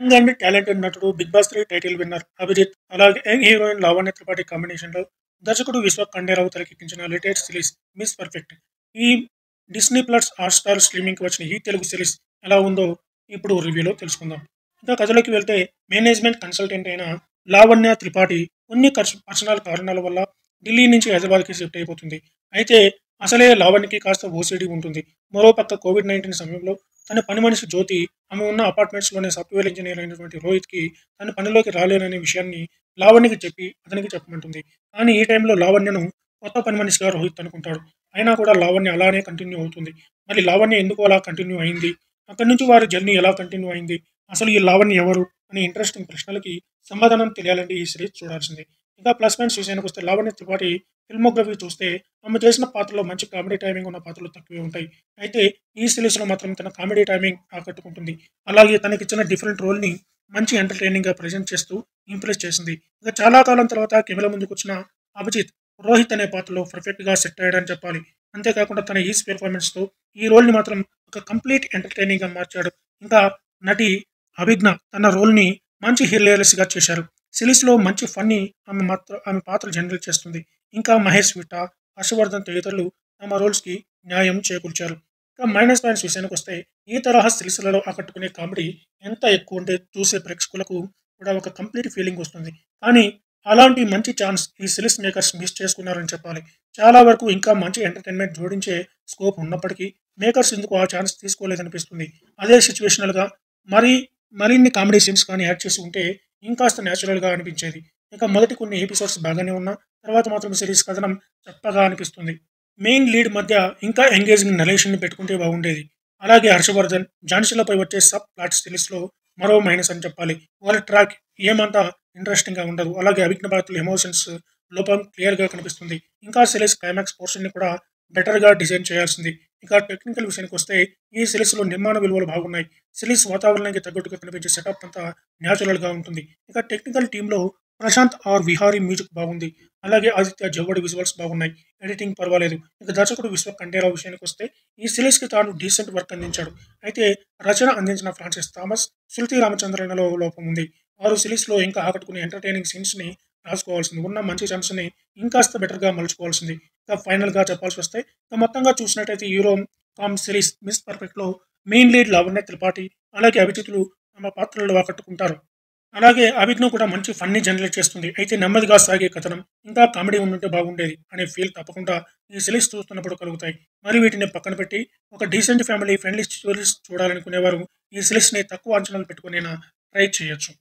Young and talented నటుడు 'Bigg Boss 3' title winner Abhijeet, అలాగే young heroine Lavanya Tripathi కాంబినేషన్‌లో దర్శకుడు విశ్వక్ ఖండేరావు తెరకెక్కించిన లేటెస్ట్ సిరీస్ 'మిస్ పర్ఫెక్ట్'. ఈ డిస్నీ ప్లస్ హాట్‌స్టార్ స్ట్రీమింగ్‌కి వచ్చిన ఈ తెలుగు సిరీస్ ఎలా ఉందో ఇప్పుడు రివ్యూలో తెలుసుకుందాం. ఇంకా కథలోకి వెళ్తే మేనేజ్మెంట్ కన్సల్టెంట్ అయిన లావణ్య త్రిపాఠి కొన్ని పర్సనల్ కారణాల వల్ల ఢిల్లీ నుంచి హైదరాబాద్‌కి షిఫ్ట్ అయిపోతుంది. అయితే అసలే లావణ్యకి కాస్త ఓసీడీ ఉంటుంది. మరోపక్క కోవిడ్-19 సమయంలో తన పని మనిషి జ్యోతి ఆమె ఉన్న అపార్ట్మెంట్స్‌లోనే సాఫ్ట్‌వేర్ ఇంజినీర్ అయినటువంటి రోహిత్‌కి తను పనిలోకి రాలేననే విషయాన్ని లావణ్యకి చెప్పి అతనికి చెప్పమంటుంది. కానీ ఈ టైంలో లావణ్యను కొత్త పని మనిషిగా రోహిత్ అనుకుంటాడు. అయినా కూడా లావణ్య అలానే కంటిన్యూ అవుతుంది. మరి లావణ్య ఎందుకు అలా కంటిన్యూ అయింది? అక్కడి నుంచి వారి జర్నీ ఎలా కంటిన్యూ అయింది? అసలు ఈ లావణ్య ఎవరు? అనే ఇంట్రెస్టింగ్ ప్రశ్నలకి సమాధానం తెలియాలంటే ఈ సిరీస్ చూడాల్సిందే. ఇంకా ప్లస్ పాయింట్స్ విషయానికొస్తే లావణ్య త్రిపాఠి ఫిల్మోగ్రఫీ చూస్తే ఆమె చేసిన పాత్రలో మంచి కామెడీ టైమింగ్ ఉన్న పాత్రలు తక్కువే ఉంటాయి. అయితే ఈ సిరీస్‌లో మాత్రం తన కామెడీ టైమింగ్ ఆకట్టుకుంటుంది. అలాగే తనకిచ్చిన డిఫరెంట్ రోల్‌ని మంచి ఎంటర్‌టైనింగ్‌గా ప్రెజెంట్ చేస్తూ ఇంప్రెస్ చేసింది. ఇక చాలా కాలం తర్వాత కెమెరా ముందుకొచ్చిన అభిజిత్ రోహిత్ అనే పాత్రలో పర్ఫెక్ట్‌గా సెట్ అయ్యాడని చెప్పాలి. అంతేకాకుండా తన ఈస్ పెర్ఫార్మన్స్‌తో ఈ రోల్‌ని మాత్రం ఒక కంప్లీట్ ఎంటర్‌టైనింగ్‌గా మార్చాడు. ఇంకా నటి అభిజ్ఞ తన రోల్‌ని మంచి హిలేరియస్‌గా చేశారు. సిరీస్‌లో మంచి ఫన్నీ ఆమె పాత్ర జనరేట్ చేస్తుంది. ఇంకా మహేష్ విట్ట, హర్షవర్ధన్ తదితరులు తమ రోల్స్‌కి న్యాయం చేకూర్చారు. ఇక మైనస్ పాయింట్స్ విషయానికొస్తే ఈ తరహా సిరీస్‌లలో ఆకట్టుకునే కామెడీ ఎంత ఎక్కువుంటే చూసే ప్రేక్షకులకు కూడా ఒక కంప్లీట్ ఫీలింగ్ వస్తుంది. కానీ అలాంటి మంచి ఛాన్స్ ఈ సిరీస్ మేకర్స్ మిస్ చేసుకున్నారని చెప్పాలి. చాలా వరకు ఇంకా మంచి ఎంటర్‌టైన్‌మెంట్ జోడించే స్కోప్ ఉన్నప్పటికీ మేకర్స్ ఎందుకు ఆ ఛాన్స్ తీసుకోలేదనిపిస్తుంది. అదే సిట్యుయేషనల్‌గా మరి మరిన్ని కామెడీ సీన్స్ కానీ యాడ్ చేసి ఉంటే ఇంకాస్త న్యాచురల్‌గా అనిపించేది. ఇక మొదటి కొన్ని ఎపిసోడ్స్ బాగానే ఉన్నా తర్వాత మాత్రం సిరీస్ కథనం చప్పగా అనిపిస్తుంది. మెయిన్ లీడ్ మధ్య ఇంకా ఎంగేజింగ్ నరేషన్‌ని పెట్టుకుంటే బాగుండేది. అలాగే హర్షవర్ధన్, ఝాన్సీలపై వచ్చే సబ్ ప్లాట్ సిరీస్‌లో మరో మైనస్ అని చెప్పాలి. వాళ్ళ ట్రాక్ ఏమంతా ఇంట్రెస్టింగ్‌గా ఉండదు. అలాగే అభిజ్ఞ పాత్రల ఎమోషన్స్ లోపం క్లియర్‌గా కనిపిస్తుంది. ఇంకా సిరీస్ క్లైమాక్స్ పోర్షన్‌ని కూడా బెటర్‌గా డిజైన్ చేయాల్సింది. ఇక టెక్నికల్ విషయానికొస్తే ఈ సిరీస్‌లో నిర్మాణ విలువలు బాగున్నాయి. సిరీస్ వాతావరణానికి తగ్గట్టుగా కనిపించే సెటప్ అంతా న్యాచురల్‌గా ఉంటుంది. ఇక టెక్నికల్ టీమ్‌లో ప్రశాంత్ ఆర్ విహారీ మ్యూజిక్ బాగుంది. అలాగే ఆదిత్య జవ్వడి విజువల్స్ బాగున్నాయి. ఎడిటింగ్ పర్వాలేదు. ఇక దర్శకుడు విశ్వక్ ఖండేరావు విషయానికొస్తే ఈ సిరీస్‌కి తాను డీసెంట్ వర్క్ అందించాడు. అయితే రచన అందించిన ఫ్రాన్సిస్ థామస్, శృతి రామచంద్రన్‌లో లోపం ఉంది. వారు సిరీస్‌లో ఇంకా ఆకట్టుకునే ఎంటర్‌టైనింగ్ సీన్స్‌ని రాసుకోవాల్సింది. ఉన్న మంచి ఛాన్స్‌ని ఇంకాస్త బెటర్‌గా మలుచుకోవాల్సింది. ఇక ఫైనల్‌గా చెప్పాల్సొస్తే ఇక మొత్తంగా చూసినట్టయితే హీరో కమ్ సిరీస్ 'మిస్ పర్ఫెక్ట్‌లో' మెయిన్ లీడ్ లావణ్య త్రిపాఠి, అలాగే అభిజిత్‌లు తమ పాత్రలలో ఆకట్టుకుంటారు. అలాగే అభిజ్ఞ కూడా మంచి ఫన్‌ని జనరేట్ చేస్తుంది. అయితే నెమ్మదిగా సాగే కథనం, ఇంకా కామెడీ ఉండుంటే బాగుండేది అనే ఫీల్ తప్పకుండా ఈ సిరీస్ చూస్తున్నప్పుడు కలుగుతాయి. మరి వీటిని పక్కన పెట్టి ఒక డీసెంట్ ఫ్యామిలీ ఫ్రెండ్లీ స్టోరీస్ చూడాలనుకునేవారు ఈ సిరీస్‌ని తక్కువ అంచనాలు పెట్టుకొనైనా ట్రై చేయొచ్చు.